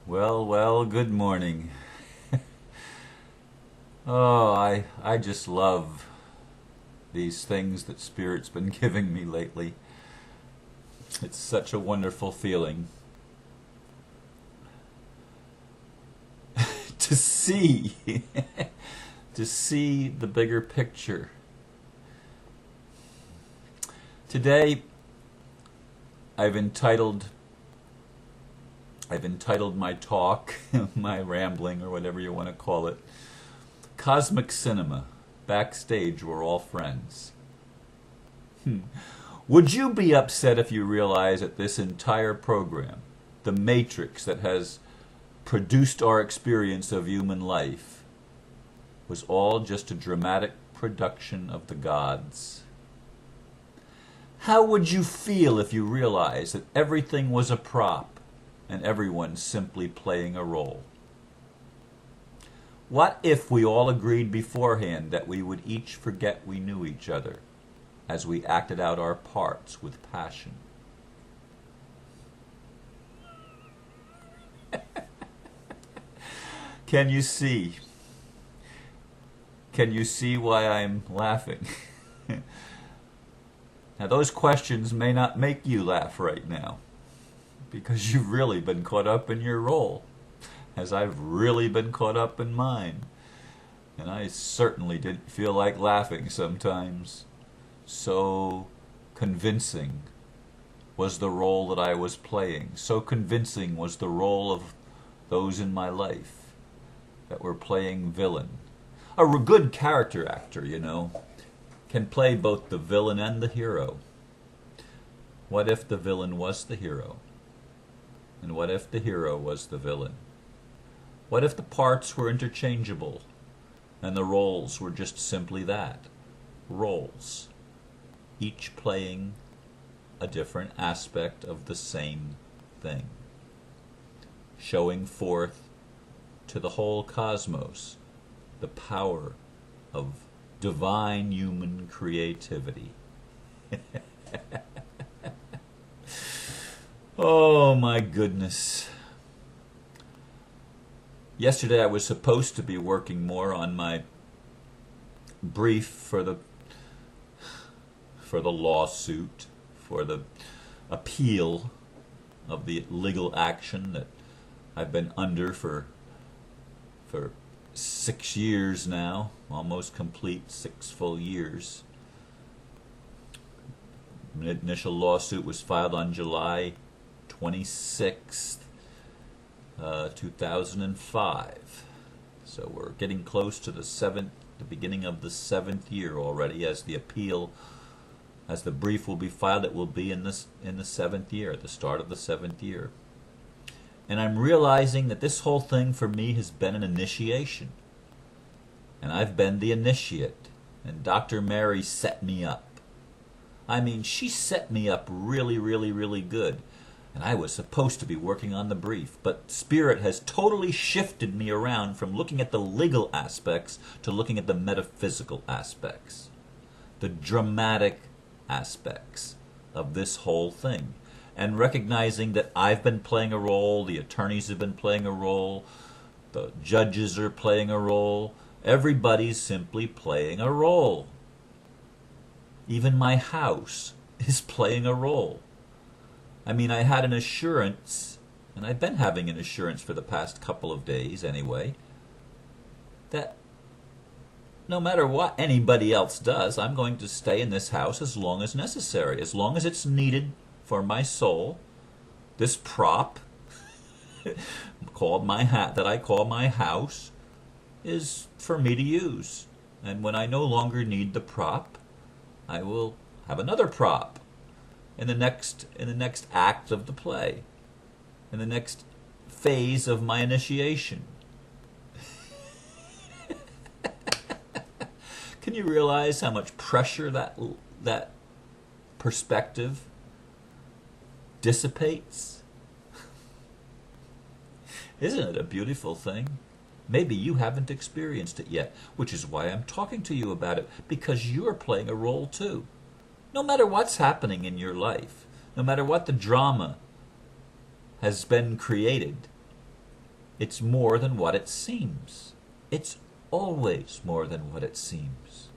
Well, good morning. Oh, I just love these things that Spirit's been giving me lately. It's such a wonderful feeling to see to see the bigger picture. Today I've entitled I've entitled my talk, my rambling or whatever you want to call it, Cosmic Cinema. Backstage, we're all friends. Would you be upset if you realize that this entire program, the matrix that has produced our experience of human life, was all just a dramatic production of the gods? How would you feel if you realized that everything was a prop and everyone simply playing a role? What if we all agreed beforehand that we would each forget we knew each other as we acted out our parts with passion? Can you see? Can you see why I'm laughing? Now, those questions may not make you laugh right now because you've really been caught up in your role, as I've really been caught up in mine. And I certainly didn't feel like laughing sometimes. So convincing was the role that I was playing. So convincing was the role of those in my life that were playing villain. A good character actor, can play both the villain and the hero. What if the villain was the hero? And what if the hero was the villain? What if the parts were interchangeable and the roles were just simply that, roles, each playing a different aspect of the same thing, showing forth to the whole cosmos the power of divine human creativity. Oh my goodness. Yesterday I was supposed to be working more on my brief for the lawsuit, for the appeal of the legal action that I've been under for 6 years now, almost complete 6 full years. The initial lawsuit was filed on July 26th, 2005. So we're getting close to the beginning of the 7th year already. As the brief will be filed, it will be in the 7th year, at the start of the 7th year. And I'm realizing that this whole thing for me has been an initiation. And I've been the initiate. And Dr. Mary set me up. I mean, she set me up really, really, really good. And I was supposed to be working on the brief. But Spirit has totally shifted me around from looking at the legal aspects to looking at the metaphysical aspects. The dramatic aspects of this whole thing. And recognizing that I've been playing a role, the attorneys have been playing a role, the judges are playing a role, everybody's simply playing a role. Even my house is playing a role. I mean, I had an assurance, and I've been having an assurance for the past couple of days anyway, that no matter what anybody else does, I'm going to stay in this house as long as necessary, as long as it's needed for my soul. This prop that I call my house is for me to use. And when I no longer need the prop, I will have another prop in the next act of the play, in the next phase of my initiation. Can you realize how much pressure that perspective dissipates? Isn't it a beautiful thing? Maybe you haven't experienced it yet, which is why I'm talking to you about it, because you're playing a role too. No matter what's happening in your life, no matter what the drama has been created, It's more than what it seems. It's always more than what it seems.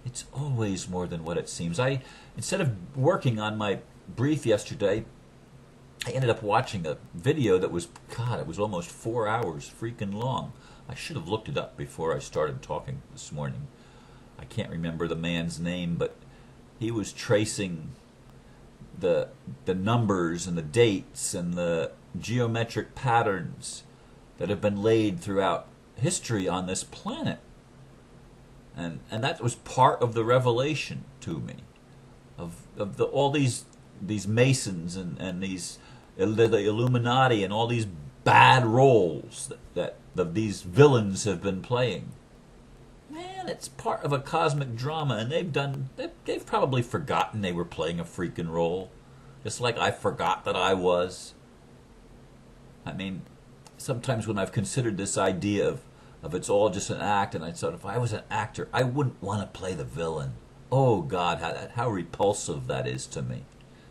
It's always more than what it seems. Instead of working on my brief yesterday, I ended up watching a video that was, God, it was almost 4 hours freaking long. I should have looked it up before I started talking this morning. I can't remember the man's name, but he was tracing the numbers and the dates and the geometric patterns that have been laid throughout history on this planet. And that was part of the revelation to me of all these Masons and these the Illuminati and all these bad roles that these villains have been playing. Man, it's part of a cosmic drama, and they've probably forgotten they were playing a freaking role, just like I forgot that I was. I mean, sometimes when I've considered this idea of it's all just an act, and I thought if I was an actor, I wouldn't want to play the villain. Oh God, how repulsive that is to me.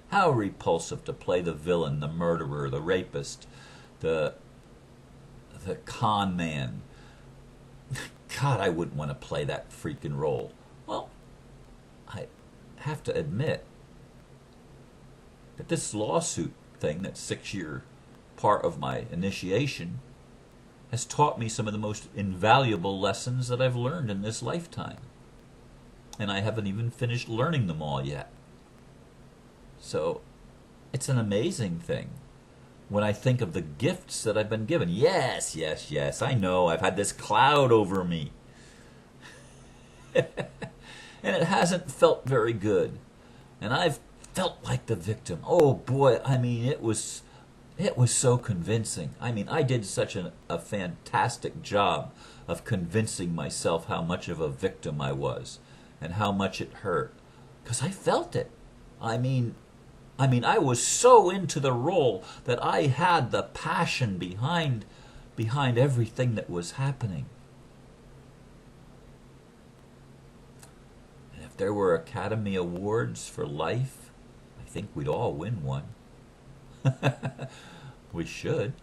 How repulsive to play the villain, the murderer, the rapist, the con man. God, I wouldn't want to play that freaking role. Well, I have to admit that this lawsuit thing, that 6-year part of my initiation, has taught me some of the most invaluable lessons that I've learned in this lifetime. And I haven't even finished learning them all yet. So, it's an amazing thing when I think of the gifts that I've been given. Yes, I know, I've had this cloud over me. And it hasn't felt very good. And I've felt like the victim. Oh boy, I mean, it was so convincing. I mean, I did such a fantastic job of convincing myself how much of a victim I was and how much it hurt. Because I felt it. I mean, I was so into the role that I had the passion behind everything that was happening. And if there were Academy Awards for life, I think we'd all win one. We should.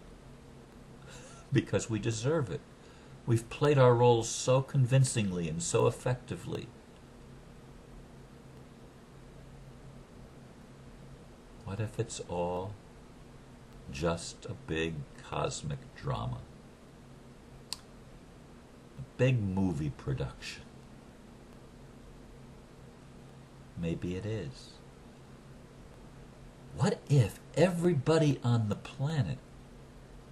Because we deserve it. We've played our roles so convincingly and so effectively. What if it's all just a big cosmic drama? A big movie production? Maybe it is. What if everybody on the planet,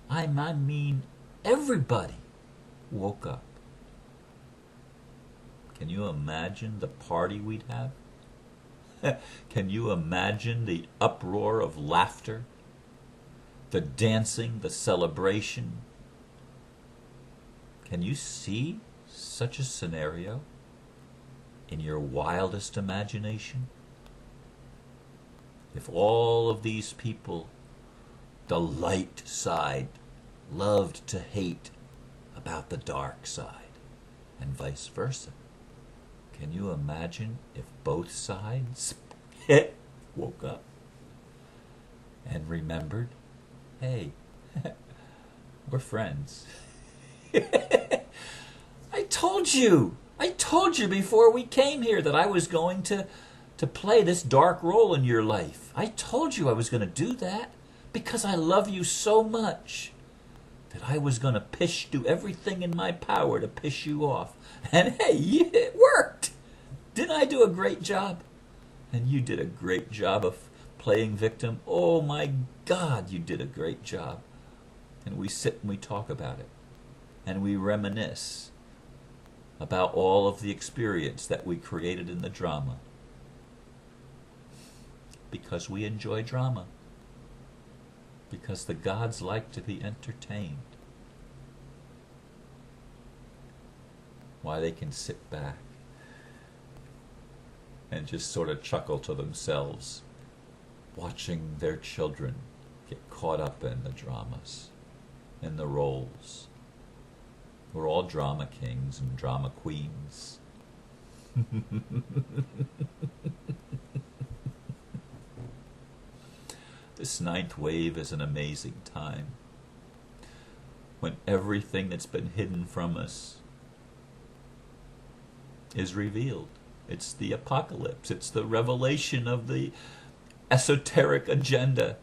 I mean everybody, woke up? Can you imagine the party we'd have? Can you imagine the uproar of laughter, the dancing, the celebration? Can you see such a scenario in your wildest imagination? If all of these people, the light side, loved to hate about the dark side, and vice versa. Can you imagine if both sides woke up and remembered, hey, we're friends. I told you before we came here that I was going to play this dark role in your life. I told you I was going to do that because I love you so much that I was going to do everything in my power to piss you off. And hey, it worked. Didn't I do a great job? And you did a great job of playing victim. Oh my God, you did a great job. And we sit and we talk about it. And we reminisce about all of the experience that we created in the drama. Because we enjoy drama. Because the gods like to be entertained. Why they can sit back and just sort of chuckle to themselves, watching their children get caught up in the dramas, in the roles. We're all drama kings and drama queens. This ninth wave is an amazing time. when everything that's been hidden from us is revealed. It's the apocalypse. It's the revelation of the esoteric agenda.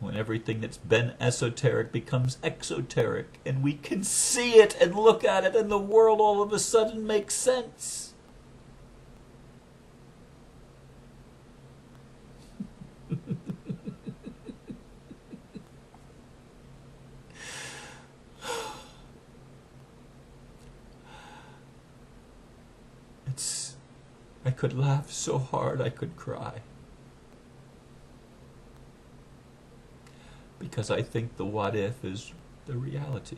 When everything that's been esoteric becomes exoteric, and we can see it and look at it, and the world all of a sudden makes sense. I could laugh so hard I could cry. Because I think the what if is the reality.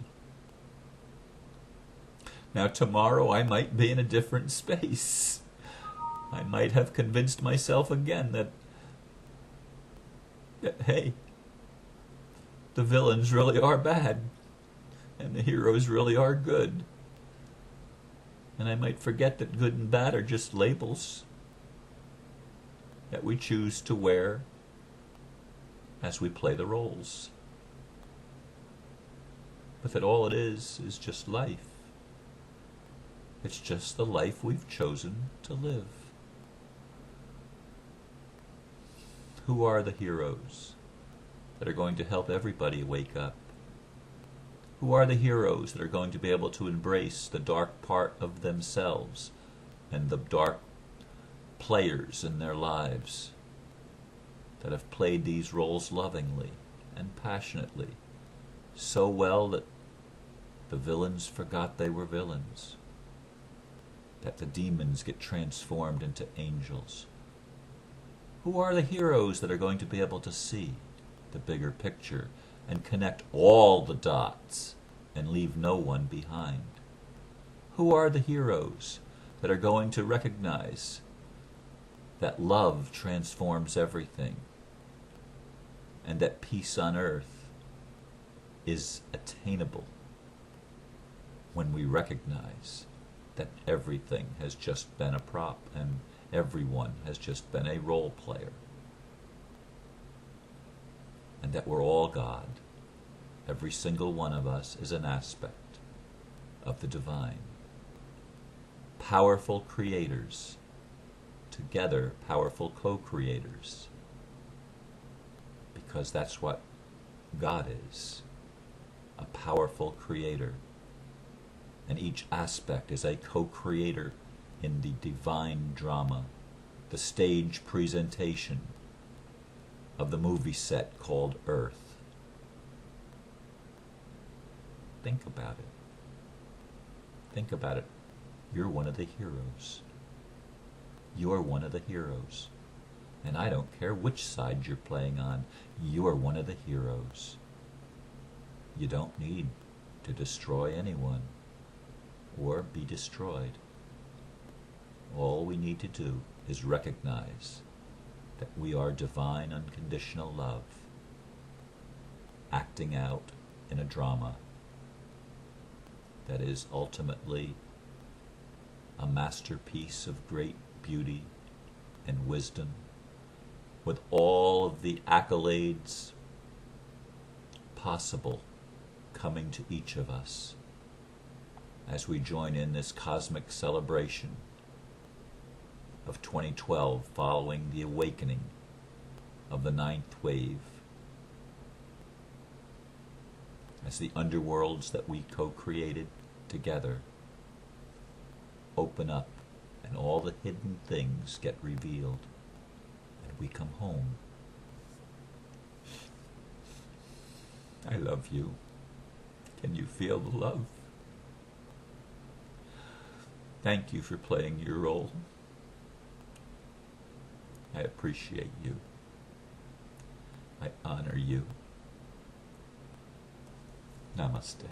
Now tomorrow I might be in a different space. I might have convinced myself again that hey, the villains really are bad and the heroes really are good. And I might forget that good and bad are just labels that we choose to wear as we play the roles. But that all it is just life. It's just the life we've chosen to live. Who are the heroes that are going to help everybody wake up? Who are the heroes that are going to be able to embrace the dark part of themselves and the dark players in their lives that have played these roles lovingly and passionately, so well that the villains forgot they were villains, that the demons get transformed into angels? Who are the heroes that are going to be able to see the bigger picture and connect all the dots and leave no one behind? Who are the heroes that are going to recognize that love transforms everything and that peace on earth is attainable when we recognize that everything has just been a prop and everyone has just been a role player, and that we're all God? Every single one of us is an aspect of the divine. Powerful creators, together powerful co-creators, because that's what God is, a powerful creator. And each aspect is a co-creator in the divine drama, the stage presentation of the movie set called Earth. Think about it. Think about it. You're one of the heroes. You're one of the heroes. And I don't care which side you're playing on. You're one of the heroes. You don't need to destroy anyone or be destroyed. All we need to do is recognize that we are divine unconditional love, acting out in a drama that is ultimately a masterpiece of great beauty and wisdom, with all of the accolades possible coming to each of us as we join in this cosmic celebration of 2012 following the awakening of the ninth wave, as the underworlds that we co-created together open up and all the hidden things get revealed and we come home. I love you. Can you feel the love? Thank you for playing your role. I appreciate you. I honor you. Namaste.